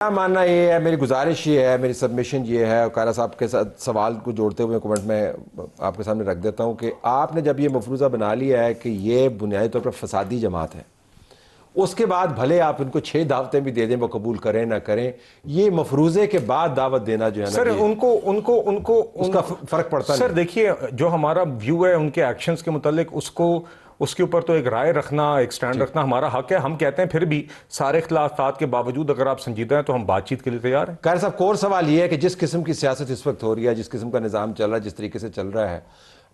میرا ماننا یہ ہے، میری گزارش یہ ہے، میری سبمیشن یہ ہے، اور قائرہ صاحب کے ساتھ سوال کو جوڑتے ہوئے کمنٹ میں آپ کے سامنے رکھ دیتا ہوں کہ آپ نے جب یہ مفروضہ بنا لیا ہے کہ یہ بنیادی طور پر فسادی جماعت ہے، اس کے بعد بھلے آپ ان کو 6 دعوتیں بھی دے دیں، وہ قبول کریں نہ کریں، یہ مفروضے کے بعد دعوت دینا جو ہے نا، سر ان کو اس کا فرق پڑتا نہیں۔ سر دیکھیے، جو ہمارا ویو ہے ان کے ایکشنز کے متعلق، اس کے اوپر تو ایک رائے رکھنا، ایک سٹینڈ رکھنا ہمارا حق ہے۔ ہم کہتے ہیں پھر بھی سارے اختلافات کے باوجود اگر آپ سنجیدہ ہیں تو ہم بات چیت کے لیے تیار ہیں۔ قائرہ صاحب، کور سوال یہ ہے کہ جس قسم کی سیاست اس وقت ہو رہی ہے، جس قسم کا نظام چل رہا ہے، جس طریقے سے چل رہا ہے،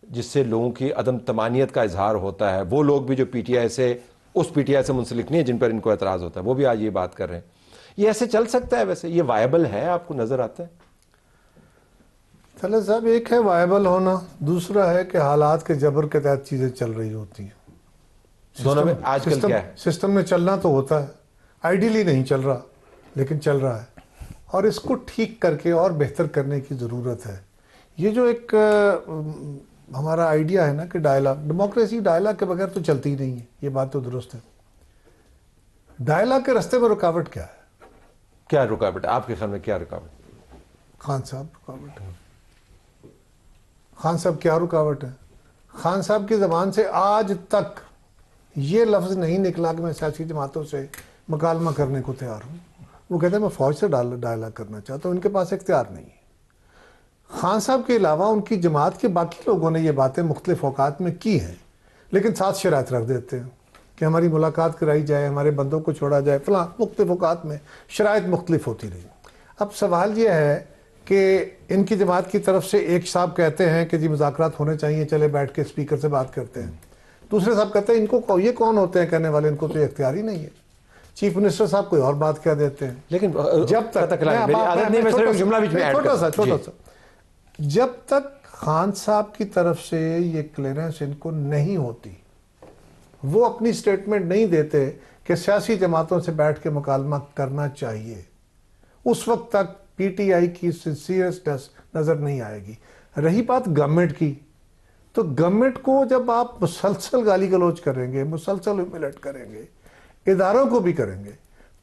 جس سے لوگوں کی عدم تمانیت کا اظہار ہوتا ہے، وہ لوگ بھی جو پی ٹی آئی سے، اس پی ٹی آئی سے منسلک نہیں ہے جن پر ان کو اعتراض ہوتا ہے، وہ بھی آج یہ بات کر رہے ہیں، یہ ایسے چل سکتا ہے؟ ویسے یہ وائبل ہے؟ آپ کو نظر آتا ہے؟ طلعت صاحب، ایک ہے وائبل ہونا، دوسرا ہے کہ حالات کے جبر کے تحت چیزیں چل رہی ہوتی ہیں۔ دونوں میں آج کل کیا ہے؟ سسٹم میں چلنا تو ہوتا ہے، آئیڈیلی نہیں چل رہا لیکن چل رہا ہے، اور اس کو ٹھیک کر کے اور بہتر کرنے کی ضرورت ہے۔ یہ جو ایک ہمارا آئیڈیا ہے نا کہ ڈائلاگ، ڈیموکریسی ڈائلاگ کے بغیر تو چلتی ہی نہیں ہے، یہ بات تو درست ہے۔ ڈائلاگ کے راستے میں رکاوٹ کیا ہے؟ کیا رکاوٹ ہے آپ کے خیال میں؟ کیا رکاوٹ؟ خان صاحب رکاوٹ ہے۔ خان صاحب کیا رکاوٹ ہے؟ خان صاحب کی زبان سے آج تک یہ لفظ نہیں نکلا کہ میں سیاسی جماعتوں سے مکالمہ کرنے کو تیار ہوں۔ وہ کہتے ہیں میں فوج سے ڈائلاگ کرنا چاہتا ہوں، ان کے پاس اختیار نہیں ہے۔ خان صاحب کے علاوہ ان کی جماعت کے باقی لوگوں نے یہ باتیں مختلف اوقات میں کی ہیں، لیکن ساتھ شرائط رکھ دیتے ہیں کہ ہماری ملاقات کرائی جائے، ہمارے بندوں کو چھوڑا جائے، فلاں مختلف اوقات میں شرائط مختلف ہوتی رہی۔ اب سوال یہ ہے کہ ان کی جماعت کی طرف سے ایک صاحب کہتے ہیں کہ جی مذاکرات ہونے چاہیے، چلے بیٹھ کے اسپیکر سے بات کرتے ہیں۔ دوسرے صاحب کہتے ہیں ان کو یہ کون ہوتے ہیں کہنے والے، ان کو تو یہ اختیار ہی نہیں ہے۔ چیف منسٹر صاحب کوئی اور بات کہہ دیتے ہیں۔ لیکن جب تک چھوٹا سا جب تک خان صاحب کی طرف سے یہ کلیئرنس ان کو نہیں ہوتی، وہ اپنی سٹیٹمنٹ نہیں دیتے کہ سیاسی جماعتوں سے بیٹھ کے مکالمہ کرنا چاہیے، اس وقت تک پی ٹی آئی کی سیریسنس نظر نہیں آئے گی۔ رہی بات گورنمنٹ کی، تو گورنمنٹ کو جب آپ مسلسل گالی گلوچ کریں گے، مسلسل ہیوملیٹ کریں گے، اداروں کو بھی کریں گے،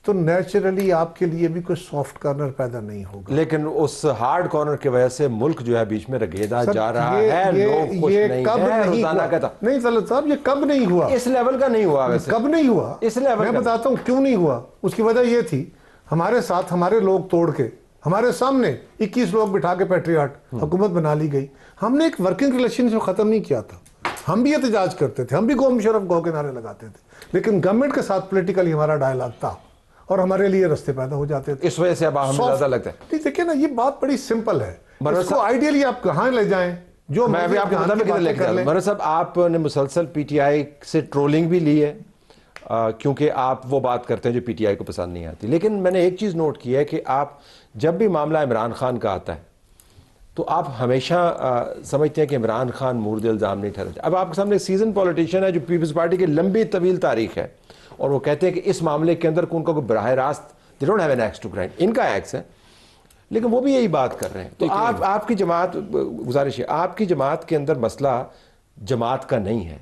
تو نیچرلی آپ کے لیے بھی کوئی سافٹ کارنر پیدا نہیں ہوگا۔ لیکن اس ہارڈ کارنر کی وجہ سے ملک جو ہے بیچ میں رگیدا جا رہا ہے، لوگ خوش نہیں ہیں، روزانہ کہتا نہیں طلعت صاحب، یہ کب نہیں ہوا؟ اس لیول کا نہیں ہوا۔ ویسے کب نہیں ہوا؟ اس لیول میں بتاتا ہوں کیوں نہیں ہوا۔ اس کی وجہ یہ تھی، ہمارے ساتھ ہمارے لوگ توڑ کے ہمارے سامنے 21 لوگ بٹھا کے پیٹریاٹ حکومت بنا لی گئی۔ ہم نے ایک ورکنگ ریلیشن سے ختم نہیں کیا تھا، ہم بھی احتجاج کرتے تھے، ہم بھی قوم شرف گو کے نعرے لگاتے تھے، لیکن گورنمنٹ کے ساتھ پولیٹیکلی ہمارا ڈائلاگ تھا اور ہمارے لیے رستے پیدا ہو جاتے تھے۔ اس وجہ سے اب ہمیں زیادہ لگتا ہے۔ دیکھیں نا، یہ بات بڑی سمپل ہے، اس کو آئیڈیلی آپ کہاں لے جائیں، جو میں بھی آپ کو بتا میں لے کر مرد صاحب، آپ نے مسلسل پی ٹی آئی سے ٹرولنگ بھی لی ہے، کیونکہ آپ وہ بات کرتے ہیں جو پی ٹی آئی کو پسند نہیں آتی، لیکن میں نے ایک چیز نوٹ کی ہے کہ آپ جب بھی معاملہ عمران خان کا آتا ہے تو آپ ہمیشہ سمجھتے ہیں کہ عمران خان مورد الزام نہیں ٹھہرا۔ اب آپ کے سامنے سیزن پولیٹیشین ہے جو پیپلز پارٹی کی لمبی طویل تاریخ ہے، اور وہ کہتے ہیں کہ اس معاملے کے اندر ان کا کوئی براہ راست they don't have an axe to grind، ان کا ایکس ہے، لیکن وہ بھی یہی بات کر رہے ہیں۔ تو آپ کی جماعت، گزارش ہے، آپ کی جماعت کے اندر مسئلہ جماعت کا نہیں ہے،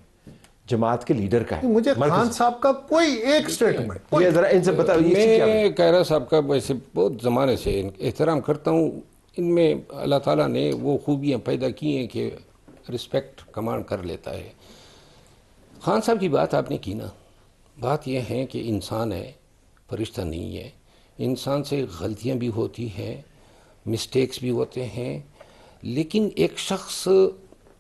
جماعت کے لیڈر کا ہے۔ مجھے خان صاحب کا کوئی ایک سٹیٹمنٹ، یہ ذرا ان سے بتائیے۔ میں قائرہ صاحب کا ویسے بہت زمانے سے احترام کرتا ہوں، ان میں اللہ تعالیٰ نے وہ خوبیاں پیدا کی ہیں کہ رسپیکٹ کمانڈ کر لیتا ہے۔ خان صاحب کی بات آپ نے کی نا، بات یہ ہے کہ انسان ہے، فرشتہ نہیں ہے، انسان سے غلطیاں بھی ہوتی ہیں، مسٹیکس بھی ہوتے ہیں، لیکن ایک شخص،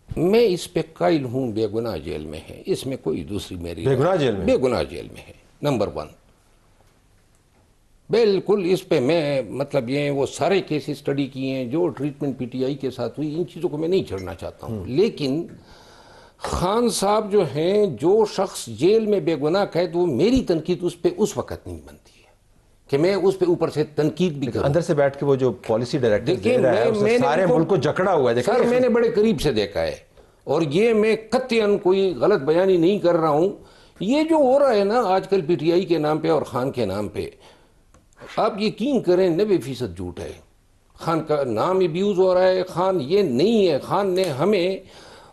میں اس پہ قائل ہوں، بے گناہ جیل میں ہے، اس میں کوئی دوسری میری بے گناہ جیل میں؟ بے گناہ جیل میں ہے، نمبر 1 بالکل۔ اس پہ میں مطلب یہ وہ سارے کیسز اسٹڈی کیے ہیں جو ٹریٹمنٹ پی ٹی آئی کے ساتھ ہوئی، ان چیزوں کو میں نہیں چھڑنا چاہتا ہوں، لیکن خان صاحب جو ہیں، جو شخص جیل میں بے گناہ ہے، تو میری تنقید اس پہ اس وقت نہیں بنتی ہے کہ میں اس پہ اوپر سے تنقید بھی کروں۔ اندر سے بیٹھ کے وہ جو پالیسی ڈائریکٹر دے رہا ہے، اس سے سارے ملک کو جکڑا ہوا ہے۔ سر میں نے بڑے قریب سے دیکھا ہے، اور یہ میں قطعاً کوئی غلط بیانی نہیں کر رہا ہوں۔ یہ جو ہو رہا ہے نا آج کل پی ٹی آئی کے نام پہ اور خان کے نام پہ، آپ یقین کریں 90% جھوٹ ہے۔ خان کا نام ابیوز ہو رہا ہے، خان یہ نہیں ہے۔ خان نے ہمیں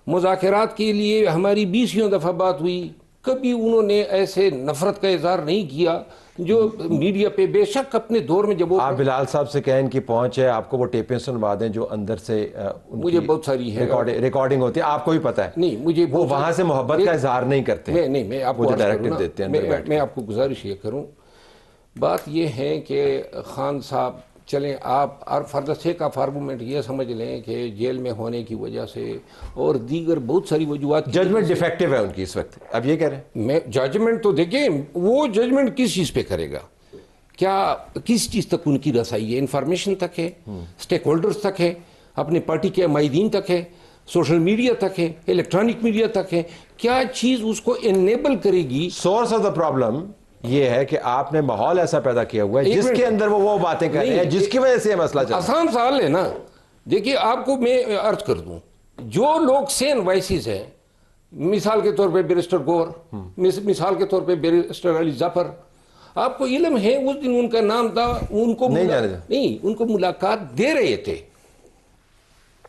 مذاکرات کے لیے، ہماری 20 دفعہ بات ہوئی، کبھی انہوں نے ایسے نفرت کا اظہار نہیں کیا جو میڈیا پہ بے شک اپنے دور میں جب وہ آپ بلال صاحب سے کہیں ان کی پہنچ ہے، آپ کو وہ ٹیپیں سنوا دیں جو اندر سے مجھے بہت ساری ہے ریکارڈنگ ہوتی ہے، آپ کو بھی پتہ ہے نہیں مجھے وہ وہاں سے محبت کا اظہار نہیں کرتے، میں آپ کو مجھے عرض کروں ڈائریکٹو نا، دیتے ہیں میں آپ کو گزارش یہ کروں، بات یہ ہے کہ خان صاحب چلیں آپ for the sake of argument یہ سمجھ لیں کہ جیل میں ہونے کی وجہ سے اور دیگر بہت ساری وجوہات، ججمنٹ ڈیفیکٹو ہے ان کی اس وقت، اب یہ کہہ رہے ہیں میں ججمنٹ تو دیکھیں وہ ججمنٹ کس چیز پہ کرے گا، کیا کس چیز تک ان کی رسائی ہے، انفارمیشن تک ہے، سٹیک ہولڈرز تک ہے، اپنی پارٹی کے مائدین تک ہے، سوشل میڈیا تک ہے، الیکٹرانک میڈیا تک ہے، کیا چیز اس کو انیبل کرے گی؟ سورس آف دا پرابلم یہ ہے کہ آپ نے ماحول ایسا پیدا کیا ہوا ہے جس کے اندر وہ باتیں کر رہے ہیں جس کی وجہ سے یہ مسئلہ چل رہا ہے۔ آسان سوال ہے نا، دیکھیے آپ کو میں عرض کر دوں، جو لوگ سین وائسز ہیں، مثال کے طور پہ بیرسٹر گور، مثال کے طور پہ بیرسٹر علی ظفر، آپ کو علم ہے اس دن ان کا نام تھا، ان کو ان کو ملاقات دے رہے تھے،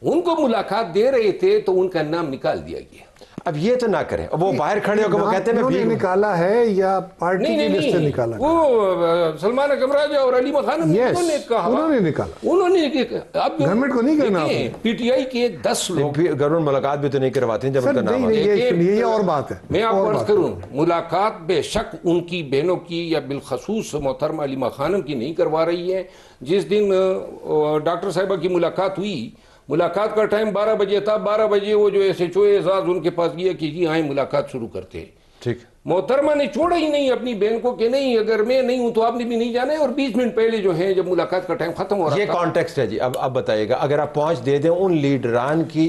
ان کو ملاقات دے رہے تھے تو ان کا نام نکال دیا گیا۔ اب یہ تو نہ کریں، وہ باہر کھڑے ہو کے وہ کہتے ہیں انہوں نے نکالا ہے یا پارٹی کی لسٹ سے نکالا ہے؟ وہ سلمان اکرم راجہ اور علی مخانم انہوں نے کہا، انہوں نے نکالا، انہوں نے اب گورنمنٹ کو نہیں کرنا، پی ٹی آئی کے 10 لوگ گورنمنٹ ملاقات بھی تو نہیں کرواتے ہیں جب ان کا نام آتا ہے۔ یہ اور بات ہے، میں آپ کو عرض کروں، ملاقات بے شک ان کی بہنوں کی یا بالخصوص محترمہ علی مخانم کی نہیں کروا رہی ہے۔ جس دن ڈاکٹر صاحبہ کی ملاقات ہوئی، ملاقات کا ٹائم 12 بجے تھا، 12 بجے وہ جو ایس ایچ او اعزاز ان کے پاس گیا کہ جی آئیں ملاقات شروع کرتے ہیں۔ ٹھیک، محترمہ نے چھوڑا ہی نہیں اپنی بہن کو کہ نہیں اگر میں نہیں ہوں تو آپ نے بھی نہیں جانا ہے، اور 20 منٹ پہلے جو ہے جب ملاقات کا ٹائم ختم ہو رہا یہ تھا، کانٹیکسٹ ہے جی۔ اب بتائیے گا اگر آپ پہنچ دے دیں ان لیڈران کی،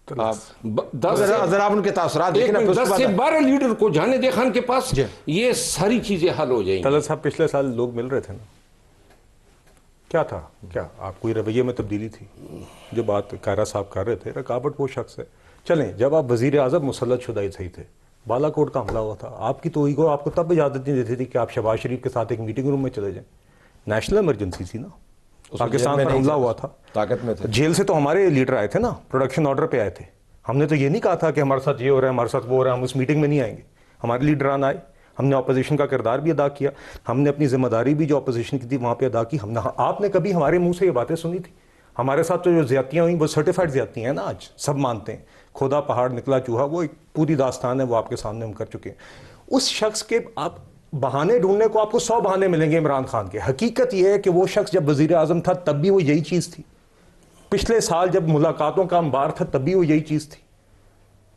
ذرا آپ ان کے تاثرات دیکھیں نا، 10 سے 12 لیڈر کو جانے دے خان کے پاس، یہ ساری چیزیں حل ہو جائیں گی۔ طلعت صاحب پچھلے سال لوگ مل رہے تھے نا، کیا تھا، کیا آپ کوئی رویے میں تبدیلی تھی؟ جو بات کائرہ صاحب کر رہے تھے، رکاوٹ وہ شخص ہے۔ چلیں، جب آپ وزیر اعظم مسلط شدہ ہی صحیح تھے، بالا کوٹ کا حملہ ہوا تھا، آپ کی توہین کو آپ کو تب اجازت نہیں دیتی تھی کہ آپ شہباز شریف کے ساتھ ایک میٹنگ روم میں چلے جائیں۔ نیشنل ایمرجنسی تھی نا، پاکستان پر حملہ ہوا تھا، طاقت میں تھے، جیل سے تو ہمارے لیڈر آئے تھے نا، پروڈکشن آرڈر پہ آئے تھے۔ ہم نے تو یہ نہیں کہا تھا کہ ہمارے ساتھ یہ ہو رہا ہے، ہمارے ساتھ وہ ہو رہا ہے، ہم اس میٹنگ میں نہیں آئیں گے۔ ہمارے لیڈران آئے، ہم نے اپوزیشن کا کردار بھی ادا کیا، ہم نے اپنی ذمہ داری بھی جو اپوزیشن کی تھی وہاں پہ ادا کی۔ ہم نے، آپ نے کبھی ہمارے منہ سے یہ باتیں سنی تھی؟ ہمارے ساتھ تو جو زیادتیاں ہوئیں وہ سرٹیفائڈ زیادتیاں ہیں نا، آج سب مانتے ہیں، کھودا پہاڑ نکلا چوہا، وہ ایک پوری داستان ہے، وہ آپ کے سامنے ہم کر چکے ہیں۔ اس شخص کے آپ بہانے ڈھونڈنے کو آپ کو 100 بہانے ملیں گے عمران خان کے۔ حقیقت یہ ہے کہ وہ شخص جب وزیر اعظم تھا تب بھی وہ یہی چیز تھی، پچھلے سال جب ملاقاتوں کا انبار تھا تب بھی وہ یہی چیز تھی،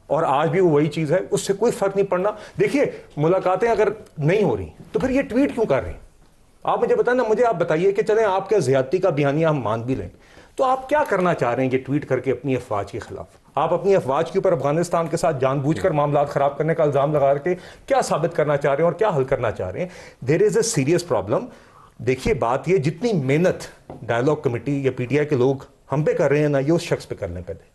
اور آج بھی وہ وہی چیز ہے، اس سے کوئی فرق نہیں پڑنا۔ دیکھیے، ملاقاتیں اگر نہیں ہو رہی تو پھر یہ ٹویٹ کیوں کر رہے ہیں؟ آپ مجھے بتائیں نا، مجھے آپ بتائیے کہ چلیں آپ کے زیادتی کا بیانیہ ہم مان بھی لیں، تو آپ کیا کرنا چاہ رہے ہیں یہ ٹویٹ کر کے اپنی افواج کے خلاف؟ آپ اپنی افواج کے اوپر افغانستان کے ساتھ جان بوجھ کر معاملات خراب کرنے کا الزام لگا کے کیا ثابت کرنا چاہ رہے ہیں اور کیا حل کرنا چاہ رہے ہیں؟ دیر از اے سیریس پرابلم۔ دیکھیے، بات یہ جتنی محنت ڈائیلاگ کمیٹی یا پی ٹی آئی کے لوگ ہم پہ کر رہے ہیں نا، یہ اس شخص پہ کرنے پہلے